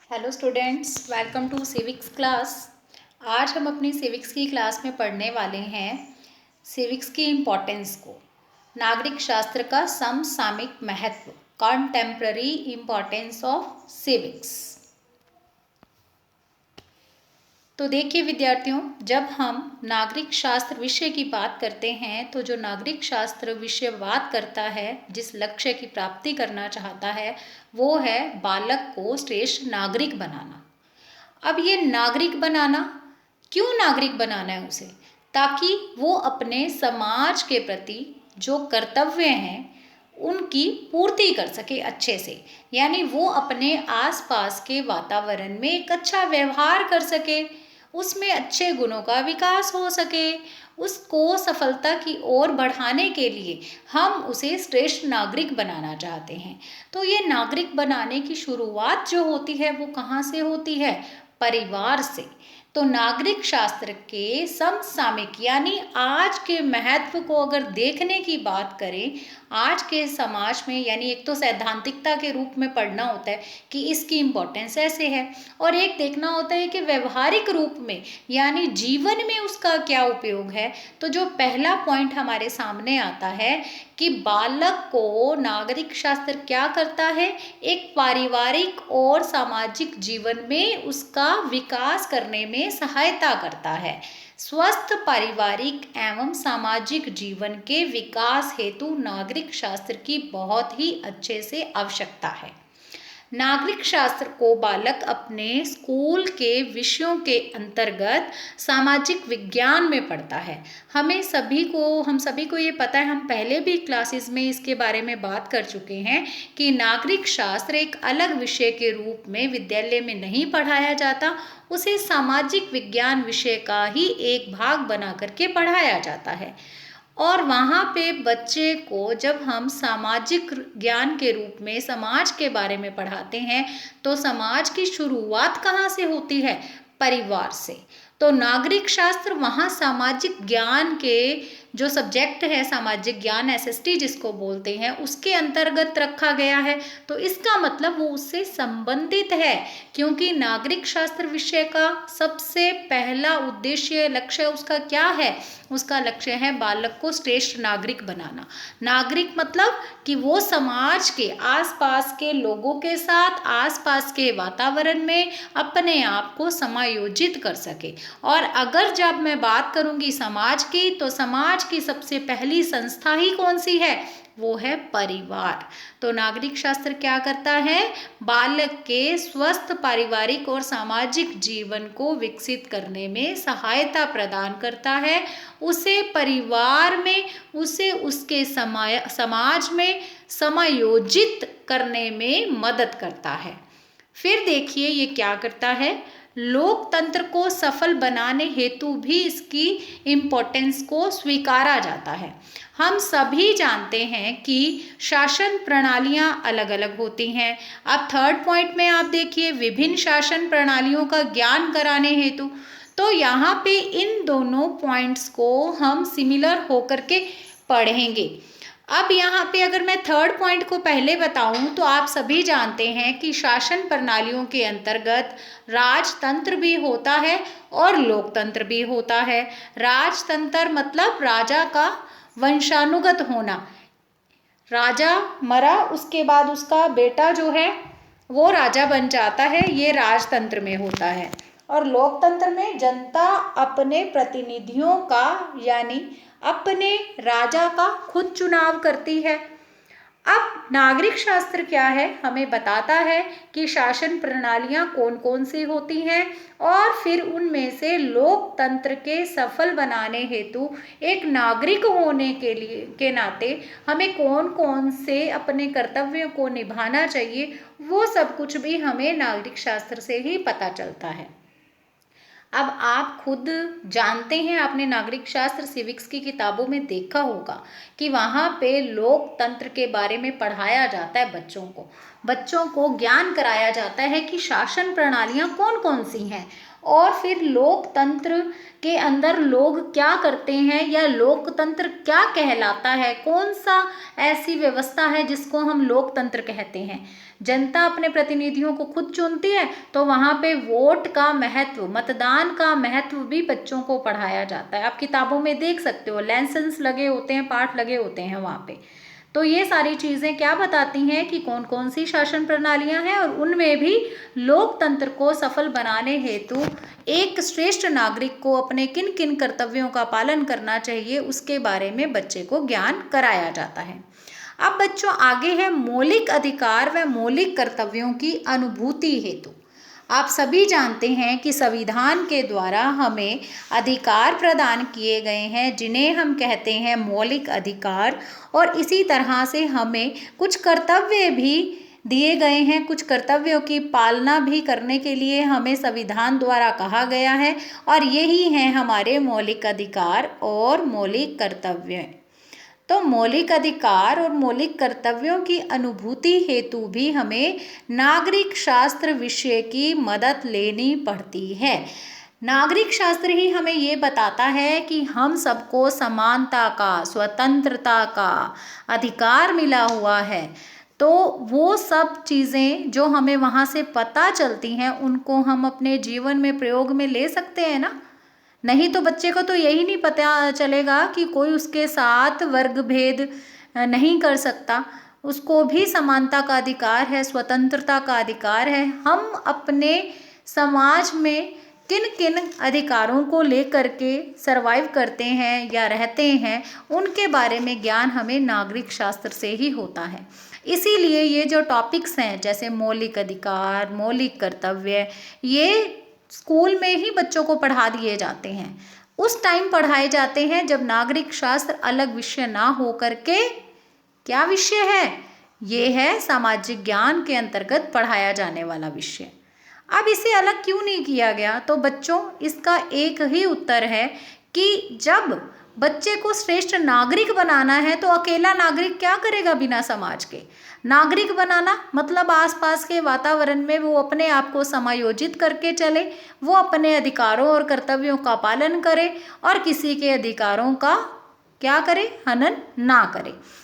Hello students, welcome to civics class. आज हम अपनी सिविक्स की क्लास में पढ़ने वाले हैं सिविक्स की इम्पोर्टेंस को, नागरिक शास्त्र का समसामयिक महत्व, कॉन्टेम्प्ररी इम्पोर्टेंस ऑफ सिविक्स। तो देखिए विद्यार्थियों, जब हम नागरिक शास्त्र विषय की बात करते हैं तो जो नागरिक शास्त्र विषय बात करता है, जिस लक्ष्य की प्राप्ति करना चाहता है, वो है बालक को श्रेष्ठ नागरिक बनाना। अब ये नागरिक बनाना, क्यों नागरिक बनाना है उसे? ताकि वो अपने समाज के प्रति जो कर्तव्य हैं उनकी पूर्ति कर सके अच्छे से, यानी वो अपने आसपास के वातावरण में एक अच्छा व्यवहार कर सके, उसमें अच्छे गुणों का विकास हो सके। उसको सफलता की ओर बढ़ाने के लिए हम उसे श्रेष्ठ नागरिक बनाना चाहते हैं। तो ये नागरिक बनाने की शुरुआत जो होती है वो कहाँ से होती है? परिवार से। तो नागरिक शास्त्र के समसामयिक यानी आज के महत्व को अगर देखने की बात करें, आज के समाज में, यानी एक तो सैद्धांतिकता के रूप में पढ़ना होता है कि इसकी इम्पोर्टेंस ऐसे है, और एक देखना होता है कि व्यवहारिक रूप में यानी जीवन में उसका क्या उपयोग है। तो जो पहला पॉइंट हमारे सामने आता है कि बालक को नागरिक शास्त्र क्या करता है, एक पारिवारिक और सामाजिक जीवन में उसका विकास करने में सहायता करता है। स्वस्थ पारिवारिक एवं सामाजिक जीवन के विकास हेतु नागरिक शास्त्र की बहुत ही अच्छे से आवश्यकता है। नागरिक शास्त्र को बालक अपने स्कूल के विषयों के अंतर्गत सामाजिक विज्ञान में पढ़ता है। हम सभी को ये पता है, हम पहले भी क्लासेस में इसके बारे में बात कर चुके हैं कि नागरिक शास्त्र एक अलग विषय के रूप में विद्यालय में नहीं पढ़ाया जाता, उसे सामाजिक विज्ञान विषय का ही एक भाग बना करके पढ़ाया जाता है। और वहाँ पे बच्चे को जब हम सामाजिक ज्ञान के रूप में समाज के बारे में पढ़ाते हैं तो समाज की शुरुआत कहाँ से होती है? परिवार से। तो नागरिक शास्त्र वहाँ सामाजिक ज्ञान के जो सब्जेक्ट है, सामाजिक ज्ञान एसएसटी जिसको बोलते हैं, उसके अंतर्गत रखा गया है। तो इसका मतलब वो उससे संबंधित है, क्योंकि नागरिक शास्त्र विषय का सबसे पहला उद्देश्य, लक्ष्य उसका क्या है? उसका लक्ष्य है बालक को श्रेष्ठ नागरिक बनाना। नागरिक मतलब कि वो समाज के आसपास के लोगों के साथ, आसपास के वातावरण में अपने आप को समायोजित कर सके। और अगर जब मैं बात करूंगी समाज की, तो समाज की सबसे पहली संस्था ही कौन सी है? वो है परिवार। तो नागरिक शास्त्र क्या करता है? बालक के स्वस्थ पारिवारिक और सामाजिक जीवन को विकसित करने में सहायता प्रदान करता है। उसे परिवार में, उसे उसके समाज में समायोजित करने में मदद करता है। फिर देखिए ये क्या करता है, लोकतंत्र को सफल बनाने हेतु भी इसकी इम्पोर्टेंस को स्वीकारा जाता है। हम सभी जानते हैं कि शासन प्रणालियां अलग अलग होती हैं। अब थर्ड पॉइंट में आप देखिए, विभिन्न शासन प्रणालियों का ज्ञान कराने हेतु। तो यहाँ पे इन दोनों पॉइंट्स को हम सिमिलर होकर के पढ़ेंगे। अब यहाँ पे अगर मैं थर्ड पॉइंट को पहले बताऊं तो आप सभी जानते हैं कि शासन प्रणालियों के अंतर्गत राजतंत्र भी होता है और लोकतंत्र भी होता है। राजतंत्र मतलब राजा का वंशानुगत होना, राजा मरा उसके बाद उसका बेटा जो है वो राजा बन जाता है, ये राजतंत्र में होता है। और लोकतंत्र में जनता अपने प्रतिनिधियों का यानी अपने राजा का खुद चुनाव करती है। अब नागरिक शास्त्र क्या है, हमें बताता है कि शासन प्रणालियां कौन कौन सी होती हैं, और फिर उनमें से लोकतंत्र के सफल बनाने हेतु एक नागरिक होने के लिए के नाते हमें कौन कौन से अपने कर्तव्यों को निभाना चाहिए, वो सब कुछ भी हमें नागरिक शास्त्र से ही पता चलता है। अब आप खुद जानते हैं, आपने नागरिक शास्त्र सिविक्स की किताबों में देखा होगा कि वहाँ पे लोकतंत्र के बारे में पढ़ाया जाता है। बच्चों को ज्ञान कराया जाता है कि शासन प्रणालियाँ कौन कौन सी हैं, और फिर लोकतंत्र के अंदर लोग क्या करते हैं या लोकतंत्र क्या कहलाता है, कौन सा ऐसी व्यवस्था है जिसको हम लोकतंत्र कहते हैं। जनता अपने प्रतिनिधियों को खुद चुनती है, तो वहाँ पे वोट का महत्व, मतदान का महत्व भी बच्चों को पढ़ाया जाता है। आप किताबों में देख सकते हो, लेसन्स लगे होते हैं, पाठ लगे होते हैं वहाँ पे। तो ये सारी चीज़ें क्या बताती हैं कि कौन कौन सी शासन प्रणालियां हैं और उनमें भी लोकतंत्र को सफल बनाने हेतु एक श्रेष्ठ नागरिक को अपने किन किन कर्तव्यों का पालन करना चाहिए, उसके बारे में बच्चे को ज्ञान कराया जाता है। अब बच्चों आगे है मौलिक अधिकार व मौलिक कर्तव्यों की अनुभूति हेतु। आप सभी जानते हैं कि संविधान के द्वारा हमें अधिकार प्रदान किए गए हैं जिन्हें हम कहते हैं मौलिक अधिकार, और इसी तरह से हमें कुछ कर्तव्य भी दिए गए हैं। कुछ कर्तव्यों की पालना भी करने के लिए हमें संविधान द्वारा कहा गया है, और यही हैं हमारे मौलिक अधिकार और मौलिक कर्तव्य। तो मौलिक अधिकार और मौलिक कर्तव्यों की अनुभूति हेतु भी हमें नागरिक शास्त्र विषय की मदद लेनी पड़ती है। नागरिक शास्त्र ही हमें ये बताता है कि हम सबको समानता का, स्वतंत्रता का अधिकार मिला हुआ है। तो वो सब चीज़ें जो हमें वहाँ से पता चलती हैं, उनको हम अपने जीवन में प्रयोग में ले सकते हैं ना। नहीं तो बच्चे को तो यही नहीं पता चलेगा कि कोई उसके साथ वर्ग भेद नहीं कर सकता, उसको भी समानता का अधिकार है, स्वतंत्रता का अधिकार है। हम अपने समाज में किन किन अधिकारों को लेकर के सरवाइव करते हैं या रहते हैं, उनके बारे में ज्ञान हमें नागरिक शास्त्र से ही होता है। इसीलिए ये जो टॉपिक्स हैं जैसे मौलिक अधिकार, मौलिक कर्तव्य, ये स्कूल में ही बच्चों को पढ़ा दिए जाते हैं। उस टाइम पढ़ाए जाते हैं जब नागरिक शास्त्र अलग विषय ना हो करके क्या विषय है, ये है सामाजिक ज्ञान के अंतर्गत पढ़ाया जाने वाला विषय। अब इसे अलग क्यों नहीं किया गया, तो बच्चों इसका एक ही उत्तर है कि जब बच्चे को श्रेष्ठ नागरिक बनाना है तो अकेला नागरिक क्या करेगा बिना समाज के। नागरिक बनाना मतलब आसपास के वातावरण में वो अपने आप को समायोजित करके चले, वो अपने अधिकारों और कर्तव्यों का पालन करे और किसी के अधिकारों का क्या करे, हनन ना करे।